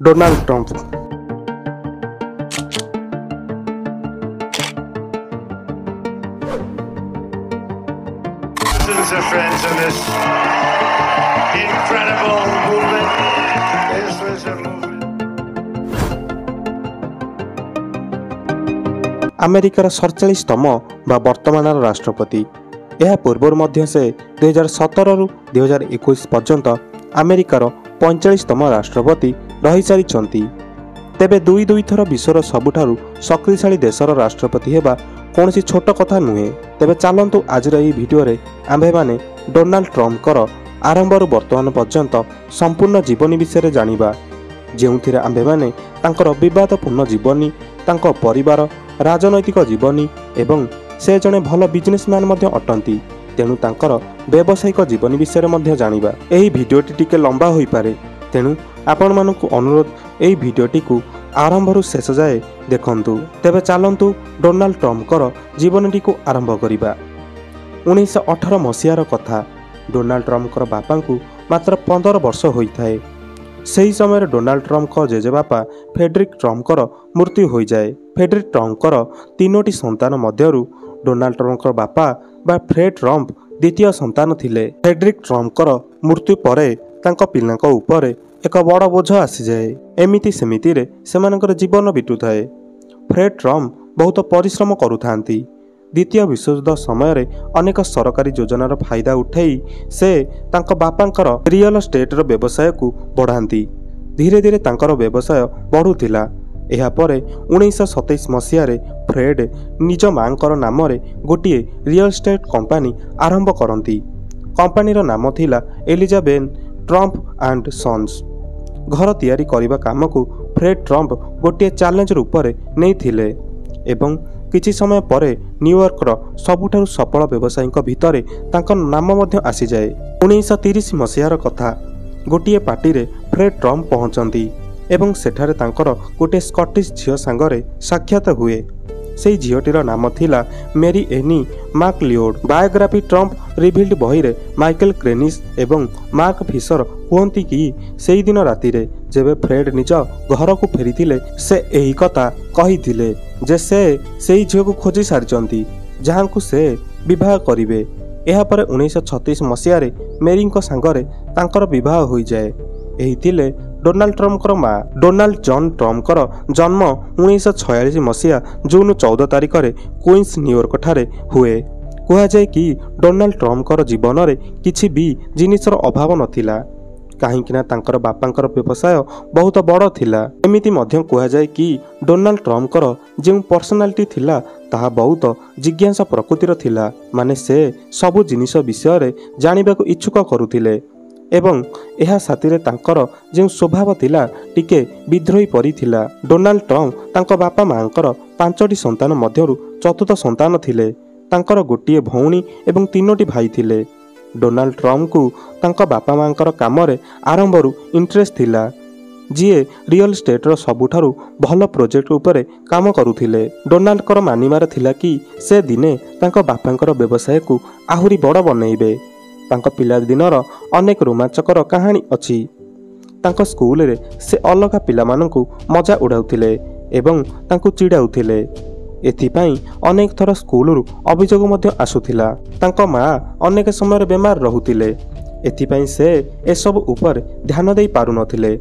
Donald Trump. Thousands of friends in this incredible movement. This was a movement. अमेरिकार 47तम बा वर्तमान राष्ट्रपति। यह पूर्व मध्य से 2017 रु 2021 पर्यंत अमेरिकार 45तम राष्ट्रपति रही सारी। तेबे दुई दुई थर विश्वर सबुठारु शक्तिशाली देशर राष्ट्रपति हेबा कौन सी छोट कथा नुहे। तेबे चलतु आज भिडियो रे आम्भे माने डोनाल्ड ट्रम्पकर आरंभर वर्तमान पर्यंत संपूर्ण जीवनी विषय जानिबा, जेउथिरे आम्भे माने तांकर विवादपूर्ण जीवनी, तांको परिवार, राजनैतिक जीवनी एवं से जने भल बिजनेसमैन मध्य अटंती। तेणु तांकर व्यावसायिक जीवनी विषय मध्य जानिबा। एही भिडियोटी टिके लंबा होई पारे, तेणु आपण मानकु अनुरोध एही भिडियोटी को आरंभरू शेष जाए देखंतु। तेबे चलंतु डोनाल्ड ट्रम्पकर जीवनटी को आरंभ करिबा। 1918 मसीहार कथा। डोनाल्ड ट्रम्पकर बापांकु मात्र 15 वर्ष होइथाए। सही समय डोनाल्ड ट्रम्पकर जेजेबापा फेडरिक ट्रम्पकर मृत्यु हो जाए। फेडरिक ट्रम्पकर 3टी संतान मध्यरु डोनाल्ड ट्रम्पकर बापा बा फ्रेड ट्रम्प द्वितीय संतान थिले। फेडरिक ट्रम्पकर मृत्यु परे तांको पिलांको ऊपर एक बड़ बोझ आसी जाए। एमिति सेमिति रे सेमानकर जीवन बितुथाए। फ्रेड ट्रम्प बहुत परिश्रम करुथांती। द्वितीय विश्वयुद्ध समय रे अनेक सरकारी योजनार फायदा उठाई से तांको बापांकर रियल एस्टेट व्यवसाय को बढ़ाती। धीरे धीरे तांकर व्यवसाय बढ़ुथिला। एहा परे 1927 मसीह रे फ्रेड निज मांकर नाम रे गोटिए रियल एस्टेट कंपनी आरंभ करती। कंपनीर नाम थिला एलिजाबेथ ट्रम्प एंड सन्स। घर तैयारी करिबा काम को फ्रेड ट्रम्प गोटिए चैलेंज रूप में नहीं थिले एवं किछि समय परे न्यूयॉर्कर सबुठारु सफल व्यवसायी भितर तांकर नाम मध्य आसी जाए। 1930 मसीहार कथा। गोटिए पार्टी रे फ्रेड ट्रम्प पहुंचती एवं सेठारे तांकर गोटे स्कॉटिश झियो सांगरे साक्षात हुए। सेई झियोटीर नाम थिला मेरी any McLeod. Biography Trump revealed बही रे माइकल क्रेनिस एवं मार्क फिशर कहती कि सेई दिन राति रे जेबे फ्रेड निज घर को फेरीथिले से एही कथा कहिथिले जे से सेई झियो को खोजी सारिचंती जहां से विवाह करिवे। एहा परे 1936 मसीह रे मेरीको सांगरे तांकर विवाह होई जाए। एही थिले डोनाल्ड ट्रम्पकर माँ। डोनाल्ड जॉन ट्रम्पकर जन्म 1946 मसीहा जून 14 तारिख रे क्वींस न्यूयॉर्क ठारे हुए। कहा जाए कि डोनाल्ड ट्रम्पकर जीवन रे किछि भी जिनिसर अभाव नथिला, काहींकिना तांकर बापांकर व्यवसाय बहुत बड़ थिला। एमिति मध्य कहा जाए कि डोनाल्ड ट्रम्पकर जो पर्सनालिटी थिला ताहा बहुत जिज्ञासा प्रकृतिर थिला। माने से सबु जिनिस विषय रे जानिबाकु इच्छुक करुथिले एवं एहा साथिरे तांकर जो स्वभाव थिला टिके विद्रोही परि थिला। डोनाल्ड ट्रम्प तांको बापा मांकर 5टी संतान मध्यरु चतुर्थ संतान थिले। तांकर गोटिए भौणी एवं 3टी भाई थिले। डोनाल्ड ट्रम्प को तांको बापा मांकर कामरे आरंभरू इंटरेस्ट थिला, जीए रियल एस्टेट सबुठारु भल प्रोजेक्ट उपरे काम करुथिले। डोनाल्डकर मानिमार थिला कि से दिने तांको बापांकर व्यवसाय को आहुरी बड़ बनैबे। तांको पिला दिनर अनेक रोमांचकर कहानी अछि। तांको स्कूल रे से अलग पिला मानकु मजा उड़ाउथिले एवं तांको चिड़ाउथिले। एथिपाई अनेक थर स्कूल रु अभियोग मध्य आसुथिला। तांको माँ अनेक समय बेमार रहुथिले। एथिपाई से एसबु उपर ध्यान देई पारु नथिले।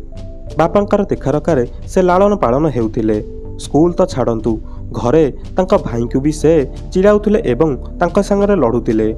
बापांकर देखारखारे से लालन पालन हेउथिले। स्कूल तो छाड़ंतु, घरे तांको भाई को भी से चिड़ाउथिले एवं तांको संगरे लड़ुथिले।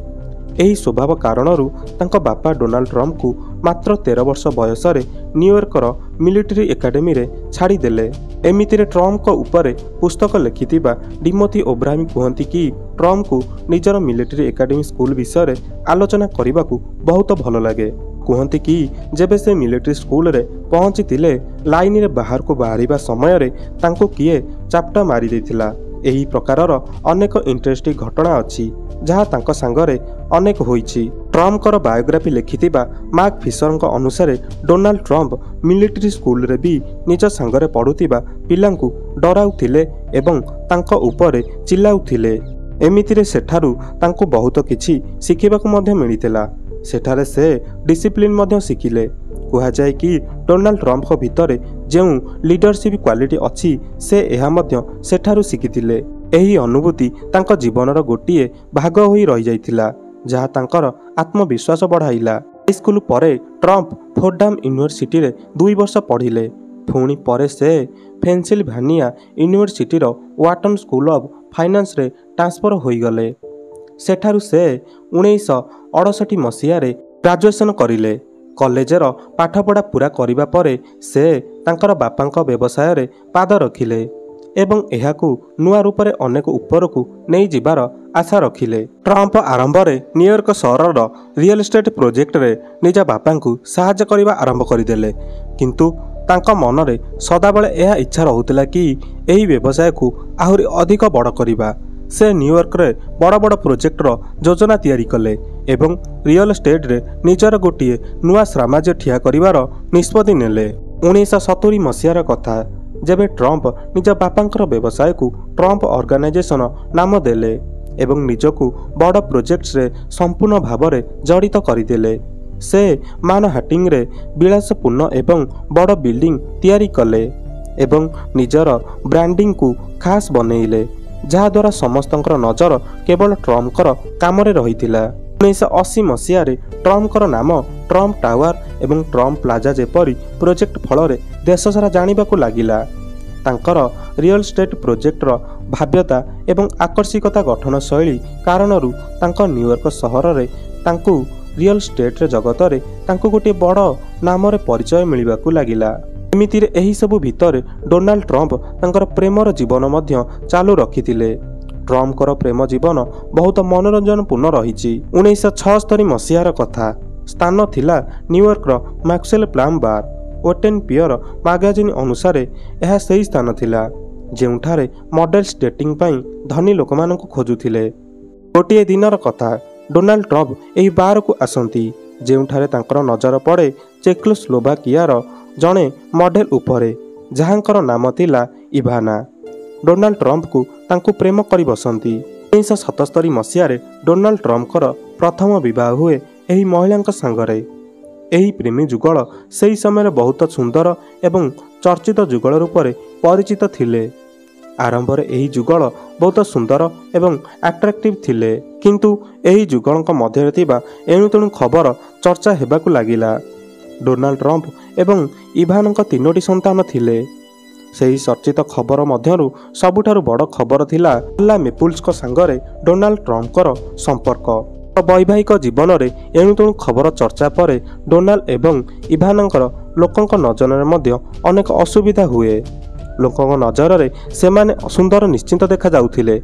एही स्वभाव कारणरू तांको बापा डोनाल्ड ट्रम्प को मात्र 13 वर्ष बयस रे न्यूयॉर्कर मिलिटरी एकाडेमी रे छाड़ी देले। एमितिरे ट्रम्प को ऊपर पुस्तक लिखिथिबा डिमोथी ओब्राहम कहती कि ट्रम्प को निजर मिलिटरी एकाडेमी स्कूल विषय रे आलोचना करबाकू बहुत भल लगे। कहती कि जेबे से मिलिटरी स्कूल रे पहुंचीथिले लाइन रे बाहर को बाहरिबा समय रे तांको किए चाप्टा मारी देथिला। एही प्रकारर अनेक इंटरेस्टिंग घटना अछि जहाँ तांको सांगरे अनेक होईछि। ट्रम्पकर बायोग्राफी लिखिथिबा मार्क फिशरଙ୍କ अनुसार डोनाल्ड ट्रम्प मिलिटरी स्कूल रे भी निज सांगरे पढुथिबा पिलांकु डराउथिले एवं तांको ऊपर चिल्लाउथिले। एमितिरे सेठारु तांको बहुत किछि शिखिबाकु मध्य मिलिथिला। सेठारे से डिसिप्लिन मध्य शिखिले। कहा जाए कि डोनाल्ड ट्रम्प भितर ଯେଉଁ ଲିଡରସିପ୍ କ୍ୱାଲିଟି ଅଛି ସେ ଏହା ମଧ୍ୟ ସେଠାରୁ ଶିଖିଥିଲେ। ଏହି ଅନୁଭୂତି ତାଙ୍କ ଜୀବନର ଗୋଟିଏ ଭାଗ ହୋଇ ରହିଯାଇଥିଲା, ଯାହା ତାଙ୍କର ଆତ୍ମବିଶ୍ୱାସ ବଢ଼ାଇଲା। ହାଇସ୍କୁଲ ପରେ ଟ୍ରମ୍ପ ଫୋର୍ଡାମ୍ ୟୁନିଭର୍ସିଟିରେ 2 ବର୍ଷ ପଢ଼ିଲେ। ପୁଣି ପରେ ସେ ପେନ୍ସିଲଭାନିଆ ୟୁନିଭର୍ସିଟିର ୱାଟନ୍ ସ୍କୁଲ ଅଫ୍ ଫାଇନାନ୍ସରେ ଟ୍ରାନ୍ସଫର ହୋଇଗଲେ। ସେଠାରୁ ସେ 1968 ମସିହାରେ ଗ୍ରାଜୁଏସନ୍ କରିଲେ। କଲେଜର ପାଠପଢ଼ା ପୂରା କରିବା ପରେ ସେ ତାଙ୍କର ବାପାଙ୍କ ବ୍ୟବସାୟରେ ପାଦ ରଖିଲେ ଏବଂ ଏହାକୁ ନୂଆ ରୂପରେ ଅନେକ ଉପରକୁ ନେଇଯିବାର ଆଶା ରଖିଲେ। ଟ୍ରମ୍ପ ଆରମ୍ଭରେ ନ୍ୟୁୟର୍କ ସହରର ରିଅଲ୍ ଏଷ୍ଟେଟ୍ ପ୍ରୋଜେକ୍ଟରେ ନିଜ ବାପାଙ୍କୁ ସାହାଯ୍ୟ କରିବା ଆରମ୍ଭ କରିଦେଲେ, କିନ୍ତୁ ତାଙ୍କ ମନରେ ସଦାବେଳେ ଏହା ଇଚ୍ଛା ରହୁଥିଲା କି ଏହି ବ୍ୟବସାୟକୁ ଆହୁରି ଅଧିକ ବଡ଼ କରିବା। ସେ ନ୍ୟୁୟର୍କରେ ବଡ଼ ବଡ଼ ପ୍ରୋଜେକ୍ଟର ଯୋଜନା ତିଆରି କଲେ ଏବଂ ରିଅଲ୍ ଏଷ୍ଟେଟ୍ରେ ନିଜର ଗୋଟିଏ ନୂଆ ସାମ୍ରାଜ୍ୟ ଠିଆ କରିବାର ନିଷ୍ପତ୍ତି ନେଲେ। 1970 ମସିହାର କଥା, ଯେବେ ଟ୍ରମ୍ପ ନିଜ ବାପାଙ୍କର ବ୍ୟବସାୟକୁ ଟ୍ରମ୍ପ ଅର୍ଗାନାଇଜେସନ ନାମ ଦେଲେ ଏବଂ ନିଜକୁ ବଡ଼ ପ୍ରୋଜେକ୍ଟରେ ସମ୍ପୂର୍ଣ୍ଣ ଭାବରେ ଜଡ଼ିତ କରିଦେଲେ। ସେ ମାନହାଟିଂରେ ବିଳାସପୂର୍ଣ୍ଣ ଏବଂ ବଡ଼ ବିଲ୍ଡିଂ ତିଆରି କଲେ ଏବଂ ନିଜର ବ୍ରାଣ୍ଡିଂକୁ ଖାସ୍ ବନେଇଲେ, ଯାହାଦ୍ୱାରା ସମସ୍ତଙ୍କର ନଜର କେବଳ ଟ୍ରମ୍ପଙ୍କର କାମରେ ରହିଥିଲା। 1980 ମସିହାରେ ଟ୍ରମ୍ପଙ୍କର ନାମ ଟ୍ରମ୍ପ ଟାୱାର ଏବଂ ଟ୍ରମ୍ପ ପ୍ଲାଜା ଯେପରି ପ୍ରୋଜେକ୍ଟ ଫଳରେ ଦେଶସାରା ଜାଣିବାକୁ ଲାଗିଲା। ତାଙ୍କର ରିଅଲ୍ ଏଷ୍ଟେଟ୍ ପ୍ରୋଜେକ୍ଟର ଭାବ୍ୟତା ଏବଂ ଆକର୍ଷିକତା ଗଠନ ଶୈଳୀ କାରଣରୁ ତାଙ୍କ ନ୍ୟୁୟର୍କ ସହରରେ ତାଙ୍କୁ ରିଅଲ୍ ଏଷ୍ଟେଟ୍ ଜଗତରେ ତାଙ୍କୁ ଗୋଟିଏ ବଡ଼ ନାମରେ ପରିଚୟ ମିଳିବାକୁ ଲାଗିଲା। ଏମିତିରେ ଏହିସବୁ ଭିତରେ ଡୋନାଲ୍ଡ ଟ୍ରମ୍ପ ତାଙ୍କର ପ୍ରେମର ଜୀବନ ମଧ୍ୟ ଚାଲୁ ରଖିଥିଲେ। ଟ୍ରମ୍ପଙ୍କର ପ୍ରେମ ଜୀବନ ବହୁତ ମନୋରଞ୍ଜନପୂର୍ଣ୍ଣ ରହିଛି। 1976 ମସିହାର କଥା, ସ୍ଥାନ ଥିଲା ନ୍ୟୁୟର୍କର ମ୍ୟାକ୍ସୱେଲ୍ ପ୍ଲାମ୍ ବାର୍। ଓଟେନ୍ ପିୟର ମାଗାଜିନ୍ ଅନୁସାରେ ଏହା ସେହି ସ୍ଥାନ ଥିଲା ଯେଉଁଠାରେ ମଡେଲ୍ସ ଡେଟିଂ ପାଇଁ ଧନୀ ଲୋକମାନଙ୍କୁ ଖୋଜୁଥିଲେ। ଗୋଟିଏ ଦିନର କଥା, ଡୋନାଲ୍ଡ ଟ୍ରମ୍ପ ଏହି ବାରକୁ ଆସନ୍ତି, ଯେଉଁଠାରେ ତାଙ୍କର ନଜର ପଡ଼େ ଚେକୋସ୍ଲୋଭାକିଆର ଜଣେ ମଡେଲ୍ ଉପରେ, ଯାହାଙ୍କର ନାମ ଥିଲା ଇଭାନା। ଡୋନାଲ୍ଡ ଟ୍ରମ୍ପଙ୍କୁ ତାଙ୍କୁ ପ୍ରେମ କରି ବସନ୍ତି। 1977 ମସିହାରେ ଡୋନାଲ୍ଡ ଟ୍ରମ୍ପଙ୍କର ପ୍ରଥମ ବିବାହ ହୁଏ ଏହି ମହିଳାଙ୍କ ସାଙ୍ଗରେ। ଏହି ପ୍ରେମୀ ଯୁଗଳ ସେହି ସମୟରେ ବହୁତ ସୁନ୍ଦର ଏବଂ ଚର୍ଚ୍ଚିତ ଯୁଗଳ ରୂପରେ ପରିଚିତ ଥିଲେ। ଆରମ୍ଭରେ ଏହି ଯୁଗଳ ବହୁତ ସୁନ୍ଦର ଏବଂ ଆଟ୍ରାକ୍ଟିଭ୍ ଥିଲେ, କିନ୍ତୁ ଏହି ଯୁଗଳଙ୍କ ମଧ୍ୟରେ ଥିବା ଏଣୁତେଣୁ ଖବର ଚର୍ଚ୍ଚା ହେବାକୁ ଲାଗିଲା। ଡୋନାଲ୍ଡ ଟ୍ରମ୍ପ ଏବଂ ଇଭାନଙ୍କ 3ଟି ସନ୍ତାନ ଥିଲେ। ସେହି ଚର୍ଚ୍ଚିତ ଖବର ମଧ୍ୟରୁ ସବୁଠାରୁ ବଡ଼ ଖବର ଥିଲା ମେଲା ମେପୁଲ୍ସଙ୍କ ସାଙ୍ଗରେ ଡୋନାଲ୍ଡ ଟ୍ରମ୍ପଙ୍କର ସମ୍ପର୍କ। ବୈବାହିକ ଜୀବନରେ ଏଣୁତେଣୁ ଖବର ଚର୍ଚ୍ଚା ପରେ ଡୋନାଲ୍ଡ ଏବଂ ଇଭାନଙ୍କର ଲୋକଙ୍କ ନଜରରେ ମଧ୍ୟ ଅନେକ ଅସୁବିଧା ହୁଏ। ଲୋକଙ୍କ ନଜରରେ ସେମାନେ ସୁନ୍ଦର ନିଶ୍ଚିନ୍ତ ଦେଖାଯାଉଥିଲେ,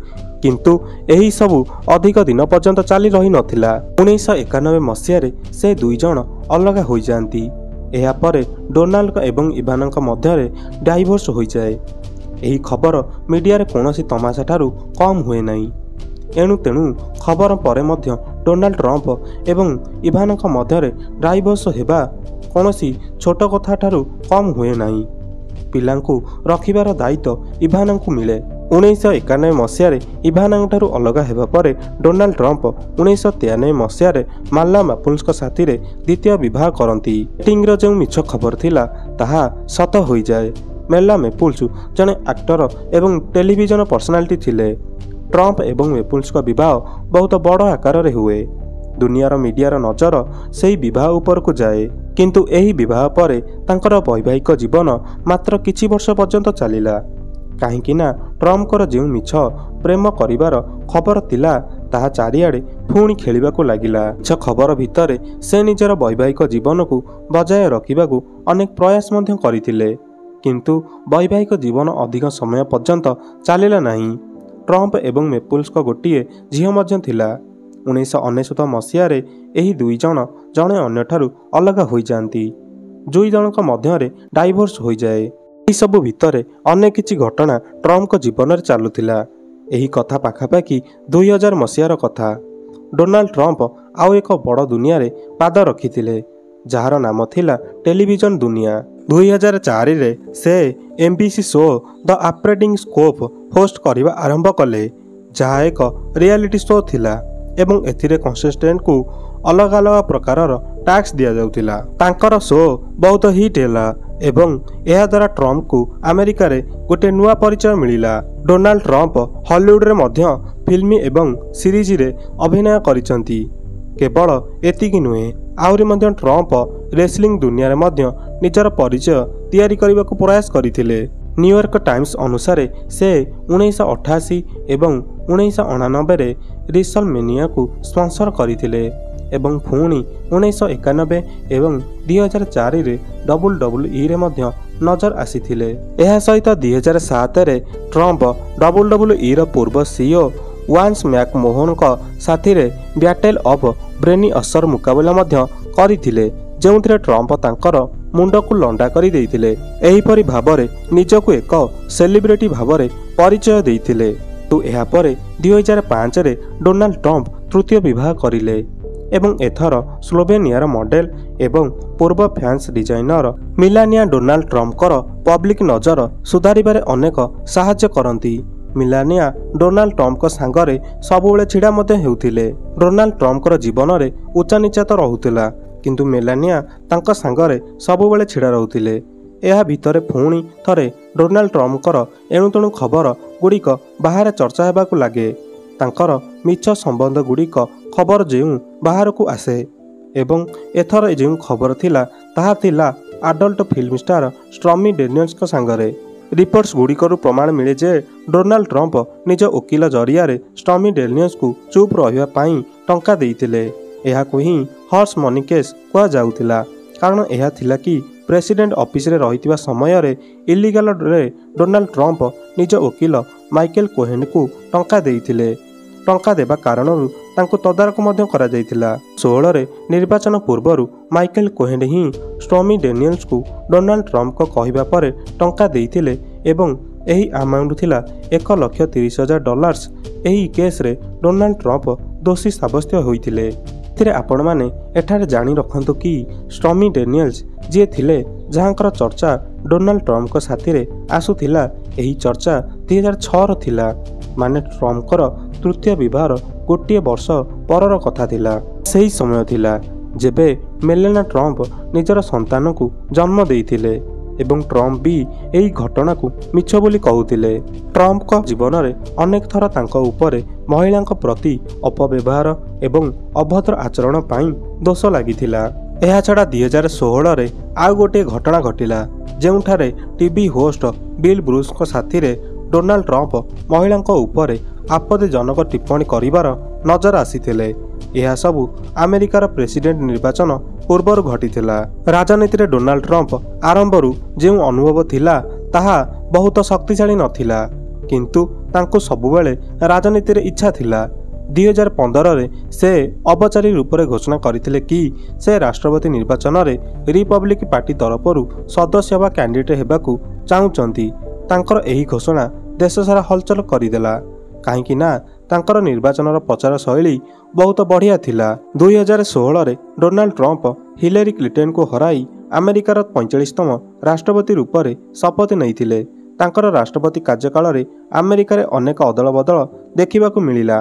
କିନ୍ତୁ ଏହିସବୁ ଅଧିକ ଦିନ ପର୍ଯ୍ୟନ୍ତ ଚାଲି ରହିନଥିଲା। 1991 ମସିହାରେ ସେ 2 ଜଣ ଅଲଗା ହୋଇଯାଆନ୍ତି। ଏହାପରେ ଡୋନାଲ୍ଡ ଏବଂ ଇଭାନଙ୍କ ମଧ୍ୟରେ ଡାଇଭୋର୍ସ ହୋଇଯାଏ। ଏହି ଖବର ମିଡ଼ିଆରେ କୌଣସି ତମାସା ଠାରୁ କମ୍ ହୁଏ ନାହିଁ। ଏଣୁ ତେଣୁ ଖବର ପରେ ମଧ୍ୟ ଡୋନାଲ୍ଡ ଟ୍ରମ୍ପ ଏବଂ ଇଭାନଙ୍କ ମଧ୍ୟରେ ଡାଇଭୋର୍ସ ହେବା କୌଣସି ଛୋଟ କଥା ଠାରୁ କମ୍ ହୁଏ ନାହିଁ। ପିଲାଙ୍କୁ ରଖିବାର ଦାୟିତ୍ୱ ଇଭାନଙ୍କୁ ମିଳେ। 1991 ମସିହାରେ ଇଭାନାଙ୍କଠାରୁ ଅଲଗା ହେବା ପରେ ଡୋନାଲ୍ଡ ଟ୍ରମ୍ପ 1993 ମସିହାରେ ମାଲା ମାପୁଲ୍ସଙ୍କ ସାଥିରେ ଦ୍ୱିତୀୟ ବିବାହ କରନ୍ତି। ଡେଟିଂର ଯେଉଁ ମିଛ ଖବର ଥିଲା ତାହା ସତ ହୋଇଯାଏ। ମେଲା ମେପୁଲ୍ସ ଜଣେ ଆକ୍ଟର ଏବଂ ଟେଲିଭିଜନ ପର୍ସନାଲିଟି ଥିଲେ। ଟ୍ରମ୍ପ ଏବଂ ମେପୁଲ୍ସଙ୍କ ବିବାହ ବହୁତ ବଡ଼ ଆକାରରେ ହୁଏ। ଦୁନିଆର ମିଡ଼ିଆର ନଜର ସେହି ବିବାହ ଉପରକୁ ଯାଏ, କିନ୍ତୁ ଏହି ବିବାହ ପରେ ତାଙ୍କର ବୈବାହିକ ଜୀବନ ମାତ୍ର କିଛି ବର୍ଷ ପର୍ଯ୍ୟନ୍ତ ଚାଲିଲା, କାହିଁକି ନା ଟ୍ରମ୍ପଙ୍କର ଯେଉଁ ମିଛ ପ୍ରେମ କରିବାର ଖବର ଥିଲା ତାହା ଚାରିଆଡ଼େ ପୁଣି ଖେଳିବାକୁ ଲାଗିଲା। ମିଛ ଖବର ଭିତରେ ସେ ନିଜର ବୈବାହିକ ଜୀବନକୁ ବଜାୟ ରଖିବାକୁ ଅନେକ ପ୍ରୟାସ ମଧ୍ୟ କରିଥିଲେ, କିନ୍ତୁ ବୈବାହିକ ଜୀବନ ଅଧିକ ସମୟ ପର୍ଯ୍ୟନ୍ତ ଚାଲିଲା ନାହିଁ। ଟ୍ରମ୍ପ ଏବଂ ମେପୁଲ୍ସଙ୍କ ଗୋଟିଏ ଝିଅ ମଧ୍ୟ ଥିଲା। 1999 ମସିହାରେ ଏହି 2 ଜଣ ଜଣେ ଅନ୍ୟଠାରୁ ଅଲଗା ହୋଇଯାଆନ୍ତି। 2 ଜଣଙ୍କ ମଧ୍ୟରେ ଡାଇଭୋର୍ସ ହୋଇଯାଏ। ଏହିସବୁ ଭିତରେ ଅନେକ କିଛି ଘଟଣା ଟ୍ରମ୍ପଙ୍କ ଜୀବନରେ ଚାଲୁଥିଲା। ଏହି କଥା ପାଖାପାଖି 2000 ମସିହାର କଥା। ଡୋନାଲ୍ଡ ଟ୍ରମ୍ପ ଆଉ ଏକ ବଡ଼ ଦୁନିଆରେ ପାଦ ରଖିଥିଲେ, ଯାହାର ନାମ ଥିଲା ଟେଲିଭିଜନ ଦୁନିଆ। 2004ରେ ସେ MBC ଶୋ ଦ ଆପ୍ରେଟିଂ ସ୍କୋପ୍ ହୋଷ୍ଟ କରିବା ଆରମ୍ଭ କଲେ, ଯାହା ଏକ ରିଆଲିଟି ଶୋ ଥିଲା ଏବଂ ଏଥିରେ କଣ୍ଟେଷ୍ଟେଣ୍ଟଙ୍କୁ ଅଲଗା ଅଲଗା ପ୍ରକାରର ଟାସ୍କ ଦିଆଯାଉଥିଲା। ତାଙ୍କର ଶୋ ବହୁତ ହିଟ୍ ହେଲା ଏବଂ ଏହାଦ୍ୱାରା ଟ୍ରମ୍ପକୁ ଆମେରିକାରେ ଗୋଟିଏ ନୂଆ ପରିଚୟ ମିଳିଲା। ଡୋନାଲ୍ଡ ଟ୍ରମ୍ପ ହଲିଉଡରେ ମଧ୍ୟ ଫିଲ୍ମ ଏବଂ ସିରିଜରେ ଅଭିନୟ କରିଛନ୍ତି। କେବଳ ଏତିକି ନୁହେଁ, ଆହୁରି ମଧ୍ୟ ଟ୍ରମ୍ପ ରେସଲିଂ ଦୁନିଆରେ ମଧ୍ୟ ନିଜର ପରିଚୟ ତିଆରି କରିବାକୁ ପ୍ରୟାସ କରିଥିଲେ। ନ୍ୟୁୟର୍କ ଟାଇମ୍ସ ଅନୁସାରେ ସେ 1988 ଏବଂ 1989ରେ ରିସଲମେନିଆକୁ ସ୍ପନ୍ସର କରିଥିଲେ ଏବଂ ପୁଣି 1991 ଏବଂ 2004ରେ WWEରେ ମଧ୍ୟ ନଜର ଆସିଥିଲେ। ଏହା ସହିତ 2007ରେ ଟ୍ରମ୍ପ WWEର ପୂର୍ବ CEO ୱାନ୍ସ ମ୍ୟାକମୋହନଙ୍କ ସାଥିରେ ବ୍ୟାଟେଲ ଅଫ୍ ବ୍ରେନିଅସର ମୁକାବିଲା ମଧ୍ୟ କରିଥିଲେ, ଯେଉଁଥିରେ ଟ୍ରମ୍ପ ତାଙ୍କର ମୁଣ୍ଡକୁ ଲଣ୍ଡା କରିଦେଇଥିଲେ। ଏହିପରି ଭାବରେ ନିଜକୁ ଏକ ସେଲିବ୍ରିଟି ଭାବରେ ପରିଚୟ ଦେଇଥିଲେ। ଏହାପରେ 2005ରେ ଡୋନାଲ୍ଡ ଟ୍ରମ୍ପ ତୃତୀୟ ବିବାହ କରିଲେ ଏବଂ ଏଥର ସ୍ଲୋଭେନିଆର ମଡେଲ ଏବଂ ପୂର୍ବ ଫ୍ୟାନ୍ସ ଡିଜାଇନର ମିଲାନିଆ ଡୋନାଲ୍ଡ ଟ୍ରମ୍ପଙ୍କର ପବ୍ଲିକ୍ ନଜର ସୁଧାରିବାରେ ଅନେକ ସାହାଯ୍ୟ କରନ୍ତି। ମିଲାନିଆ ଡୋନାଲ୍ଡ ଟ୍ରମ୍ପଙ୍କ ସାଙ୍ଗରେ ସବୁବେଳେ ଛିଡ଼ା ମଧ୍ୟ ହେଉଥିଲେ। ଡୋନାଲ୍ଡ ଟ୍ରମ୍ପଙ୍କର ଜୀବନରେ ଉଚ୍ଚନୀଚ ତ ରହୁଥିଲା, କିନ୍ତୁ ମେଲାନିଆ ତାଙ୍କ ସାଙ୍ଗରେ ସବୁବେଳେ ଛିଡ଼ା ରହୁଥିଲେ। ଏହା ଭିତରେ ପୁଣି ଥରେ ଡୋନାଲ୍ଡ ଟ୍ରମ୍ପଙ୍କର ଏଣୁତେଣୁ ଖବର ଗୁଡ଼ିକ ବାହାରେ ଚର୍ଚ୍ଚା ହେବାକୁ ଲାଗେ। ତାଙ୍କର ମିଛ ସମ୍ବନ୍ଧ ଗୁଡ଼ିକ ଖବର ଯେଉଁ ବାହାରକୁ ଆସେ ଏବଂ ଏଥର ଯେଉଁ ଖବର ଥିଲା ତାହା ଥିଲା ଆଡଲ୍ଟ ଫିଲ୍ମ ଷ୍ଟାର ଷ୍ଟର୍ମି ଡେନିୟଲ୍ସଙ୍କ ସାଙ୍ଗରେ। ରିପୋର୍ଟସ୍ ଗୁଡ଼ିକରୁ ପ୍ରମାଣ ମିଳେ ଯେ ଡୋନାଲ୍ଡ ଟ୍ରମ୍ପ ନିଜ ଓକିଲ ଜରିଆରେ ଷ୍ଟର୍ମି ଡେନିୟଲ୍ସଙ୍କୁ ଚୁପ୍ ରହିବା ପାଇଁ ଟଙ୍କା ଦେଇଥିଲେ। ଏହାକୁ ହିଁ ହର୍ସ ମନି କେସ୍ କୁହାଯାଉଥିଲା, କାରଣ ଏହା ଥିଲା କି ପ୍ରେସିଡେଣ୍ଟ ଅଫିସରେ ରହିଥିବା ସମୟରେ ଇଲିଗାଲରେ ଡୋନାଲ୍ଡ ଟ୍ରମ୍ପ ନିଜ ଓକିଲ ମାଇକେଲ କୋହେନ୍ଙ୍କୁ ଟଙ୍କା ଦେଇଥିଲେ। ଟଙ୍କା ଦେବା କାରଣରୁ ତାଙ୍କୁ ତଦାରଖ ମଧ୍ୟ କରାଯାଇଥିଲା। 2016ରେ ନିର୍ବାଚନ ପୂର୍ବରୁ ମାଇକେଲ କୋହେନ୍ ହିଁ ଷ୍ଟର୍ମି ଡେନିୟଲ୍ସଙ୍କୁ ଡୋନାଲ୍ଡ ଟ୍ରମ୍ପଙ୍କ କହିବା ପରେ ଟଙ୍କା ଦେଇଥିଲେ ଏବଂ ଏହି ଆମାଉଣ୍ଟ ଥିଲା $1,30,000। ଏହି କେସ୍ରେ ଡୋନାଲ୍ଡ ଟ୍ରମ୍ପ ଦୋଷୀ ସାବ୍ୟସ୍ତ ହୋଇଥିଲେ। ଏଥିରେ ଆପଣମାନେ ଏଠାରେ ଜାଣି ରଖନ୍ତୁ କି ଷ୍ଟର୍ମି ଡେନିୟଲ୍ସ ଯିଏ ଥିଲେ, ଯାହାଙ୍କର ଚର୍ଚ୍ଚା ଡୋନାଲ୍ଡ ଟ୍ରମ୍ପଙ୍କ ସାଥିରେ ଆସୁଥିଲା, ଏହି ଚର୍ଚ୍ଚା 2006ର ଥିଲା, ମାନେ ଟ୍ରମ୍ପଙ୍କର ତୃତୀୟ ବିବାହର ଗୋଟିଏ ବର୍ଷ ପରର କଥା ଥିଲା। ସେହି ସମୟ ଥିଲା ଯେବେ ମେଲାନିଆ ଟ୍ରମ୍ପ ନିଜର ସନ୍ତାନକୁ ଜନ୍ମ ଦେଇଥିଲେ ଏବଂ ଟ୍ରମ୍ପ ବି ଏହି ଘଟଣାକୁ ମିଛ ବୋଲି କହୁଥିଲେ। ଟ୍ରମ୍ପଙ୍କ ଜୀବନରେ ଅନେକ ଥର ତାଙ୍କ ଉପରେ ମହିଳାଙ୍କ ପ୍ରତି ଅପବ୍ୟବହାର ଏବଂ ଅଭଦ୍ର ଆଚରଣ ପାଇଁ ଦୋଷ ଲାଗିଥିଲା। ଏହାଛଡ଼ା 2016ରେ ଆଉ ଗୋଟିଏ ଘଟଣା ଘଟିଲା, ଯେଉଁଠାରେ ଟିଭି ହୋଷ୍ଟ ବିଲ୍ ବ୍ରୁସ୍ଙ୍କ ସାଥିରେ ଡୋନାଲ୍ଡ ଟ୍ରମ୍ପ ମହିଳାଙ୍କ ଉପରେ ଆପତ୍ତିଜନକ ଟିପ୍ପଣୀ କରିବାର ନଜର ଆସିଥିଲେ। ଏହା ସବୁ ଆମେରିକାର ପ୍ରେସିଡେଣ୍ଟ ନିର୍ବାଚନ ପୂର୍ବରୁ ଘଟିଥିଲା। ରାଜନୀତିରେ ଡୋନାଲ୍ଡ ଟ୍ରମ୍ପ ଆରମ୍ଭରୁ ଯେଉଁ ଅନୁଭବ ଥିଲା ତାହା ବହୁତ ଶକ୍ତିଶାଳୀ ନଥିଲା, କିନ୍ତୁ ତାଙ୍କୁ ସବୁବେଳେ ରାଜନୀତିରେ ଇଚ୍ଛା ଥିଲା। 2015ରେ ସେ ଅବଚାରୀ ରୂପରେ ଘୋଷଣା କରିଥିଲେ କି ସେ ରାଷ୍ଟ୍ରପତି ନିର୍ବାଚନରେ ରିପବ୍ଲିକ ପାର୍ଟି ତରଫରୁ ସଦସ୍ୟ ବା କ୍ୟାଣ୍ଡିଡେଟ୍ ହେବାକୁ ଚାହୁଁଛନ୍ତି। ତାଙ୍କର ଏହି ଘୋଷଣା ଦେଶସାରା ହଲଚଲ କରିଦେଲା, କାହିଁକି ନା ତାଙ୍କର ନିର୍ବାଚନର ପ୍ରଚାର ଶୈଳୀ ବହୁତ ବଢ଼ିଆ ଥିଲା। 2016ରେ ଡୋନାଲ୍ଡ ଟ୍ରମ୍ପ ହିଲାରୀ କ୍ଲିଣ୍ଟନଙ୍କୁ ହରାଇ ଆମେରିକାର 45ତମ ରାଷ୍ଟ୍ରପତି ରୂପରେ ଶପଥ ନେଇଥିଲେ। ତାଙ୍କର ରାଷ୍ଟ୍ରପତି କାର୍ଯ୍ୟକାଳରେ ଆମେରିକାରେ ଅନେକ ଅଦଳବଦଳ ଦେଖିବାକୁ ମିଳିଲା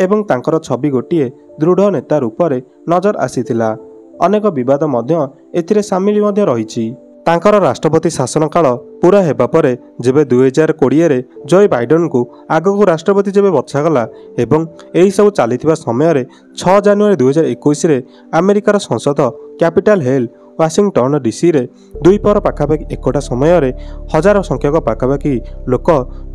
ଏବଂ ତାଙ୍କର ଛବି ଗୋଟିଏ ଦୃଢ଼ ନେତା ରୂପରେ ନଜର ଆସିଥିଲା। ଅନେକ ବିବାଦ ମଧ୍ୟ ଏଥିରେ ସାମିଲ ମଧ୍ୟ ରହିଛି। ତାଙ୍କର ରାଷ୍ଟ୍ରପତି ଶାସନ କାଳ ପୁରା ହେବା ପରେ ଯେବେ 2020ରେ ଜୋ ବାଇଡେନ୍ଙ୍କୁ ଆଗକୁ ରାଷ୍ଟ୍ରପତି ଯେବେ ବଛାଗଲା ଏବଂ ଏହିସବୁ ଚାଲିଥିବା ସମୟରେ 6 ଜାନୁଆରୀ 2021ରେ ଆମେରିକାର ସଂସଦ କ୍ୟାପିଟାଲ ହିଲ୍ ୱାସିଂଟନ ଡିସିରେ ଦ୍ୱିପହର ପାଖାପାଖି ଏକଟା ସମୟରେ ହଜାର ସଂଖ୍ୟକ ପାଖାପାଖି ଲୋକ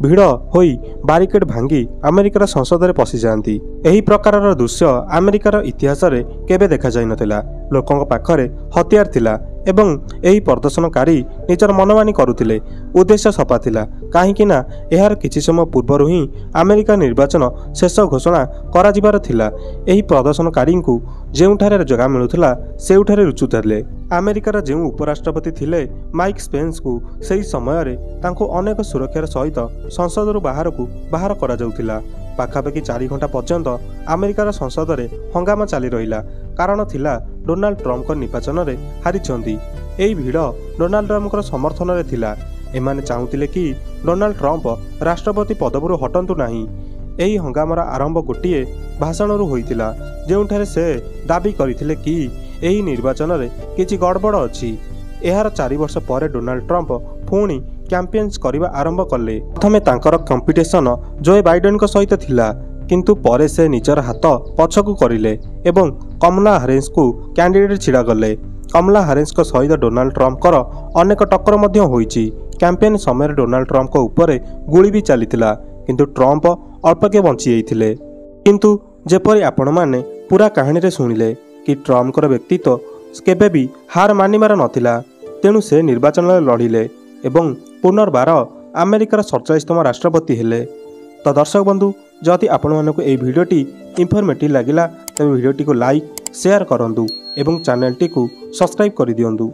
ଭିଡ଼ ହୋଇ ବାରିକେଡ୍ ଭାଙ୍ଗି ଆମେରିକାର ସଂସଦରେ ପଶିଯାଆନ୍ତି। ଏହି ପ୍ରକାରର ଦୃଶ୍ୟ ଆମେରିକାର ଇତିହାସରେ କେବେ ଦେଖାଯାଇନଥିଲା। ଲୋକଙ୍କ ପାଖରେ ହତିଆର ଥିଲା ଏବଂ ଏହି ପ୍ରଦର୍ଶନକାରୀ ନିଜର ମନମାନି କରୁଥିଲେ। ଉଦ୍ଦେଶ୍ୟ ସଫା ଥିଲା, କାହିଁକି ନା ଏହାର କିଛି ସମୟ ପୂର୍ବରୁ ହିଁ ଆମେରିକା ନିର୍ବାଚନ ଶେଷ ଘୋଷଣା କରାଯିବାର ଥିଲା। ଏହି ପ୍ରଦର୍ଶନକାରୀଙ୍କୁ ଯେଉଁଠାରେ ଜାଗା ମିଳୁଥିଲା ସେଉଠାରେ ଲୁଚୁଥିଲେ। ଆମେରିକାର ଯେଉଁ ଉପରାଷ୍ଟ୍ରପତି ଥିଲେ ମାଇକ୍ ସ୍ପେନ୍ସଙ୍କୁ ସେହି ସମୟରେ ତାଙ୍କୁ ଅନେକ ସୁରକ୍ଷାର ସହିତ ସଂସଦରୁ ବାହାର କରାଯାଉଥିଲା। ପାଖାପାଖି 4 ଘଣ୍ଟା ପର୍ଯ୍ୟନ୍ତ ଆମେରିକାର ସଂସଦରେ ହଙ୍ଗାମା ଚାଲି ରହିଲା। କାରଣ ଥିଲା ଡୋନାଲ୍ଡ ଟ୍ରମ୍ପଙ୍କ ନିର୍ବାଚନରେ ହାରିଛନ୍ତି। ଏହି ଭିଡ଼ ଡୋନାଲ୍ଡ ଟ୍ରମ୍ପଙ୍କର ସମର୍ଥନରେ ଥିଲା। ଏମାନେ ଚାହୁଁଥିଲେ କି ଡୋନାଲ୍ଡ ଟ୍ରମ୍ପ ରାଷ୍ଟ୍ରପତି ପଦବୀରୁ ହଟନ୍ତୁ ନାହିଁ। ଏହି ହଙ୍ଗାମାର ଆରମ୍ଭ ଗୋଟିଏ ଭାଷଣରୁ ହୋଇଥିଲା, ଯେଉଁଠାରେ ସେ ଦାବି କରିଥିଲେ କି ଏହି ନିର୍ବାଚନରେ କିଛି ଗଡ଼ବଡ଼ ଅଛି। ଏହାର 4 ବର୍ଷ ପରେ ଡୋନାଲ୍ଡ ଟ୍ରମ୍ପ ପୁଣି କ୍ୟାମ୍ପେନ୍ସ କରିବା ଆରମ୍ଭ କଲେ। ପ୍ରଥମେ ତାଙ୍କର କମ୍ପିଟିସନ ଜୋ ବାଇଡେନଙ୍କ ସହିତ ଥିଲା, କିନ୍ତୁ ପରେ ସେ ନିଜର ହାତ ପଛକୁ କରିଲେ ଏବଂ କମଲା ହାରିସ୍ଙ୍କୁ କ୍ୟାଣ୍ଡିଡେଟ୍ ଛିଡ଼ା କଲେ। କମଲା ହାରିସ୍ଙ୍କ ସହିତ ଡୋନାଲ୍ଡ ଟ୍ରମ୍ପଙ୍କର ଅନେକ ଟକ୍କର ମଧ୍ୟ ହୋଇଛି। କ୍ୟାମ୍ପେନ୍ ସମୟରେ ଡୋନାଲ୍ଡ ଟ୍ରମ୍ପଙ୍କ ଉପରେ ଗୁଳି ବି ଚାଲିଥିଲା, କିନ୍ତୁ ଟ୍ରମ୍ପ ଅଳ୍ପକେ ବଞ୍ଚିଯାଇଥିଲେ। କିନ୍ତୁ ଯେପରି ଆପଣମାନେ ପୁରା କାହାଣୀରେ ଶୁଣିଲେ କି ଟ୍ରମ୍ପଙ୍କର ବ୍ୟକ୍ତିତ୍ୱ କେବେ ବି ହାର ମାନିବାର ନଥିଲା, ତେଣୁ ସେ ନିର୍ବାଚନରେ ଲଢ଼ିଲେ ଏବଂ ପୁନର୍ବାର ଆମେରିକାର 47ତମ ରାଷ୍ଟ୍ରପତି ହେଲେ। ତ ଦର୍ଶକ ବନ୍ଧୁ, ଯଦି ଆପଣମାନଙ୍କୁ ଏହି ଭିଡ଼ିଓଟି ଇନଫର୍ମେଟିଭ୍ ଲାଗିଲା ତେବେ ଭିଡ଼ିଓଟିକୁ ଲାଇକ୍ ସେୟାର କରନ୍ତୁ ଏବଂ ଚ୍ୟାନେଲଟିକୁ ସବସ୍କ୍ରାଇବ୍ କରିଦିଅନ୍ତୁ।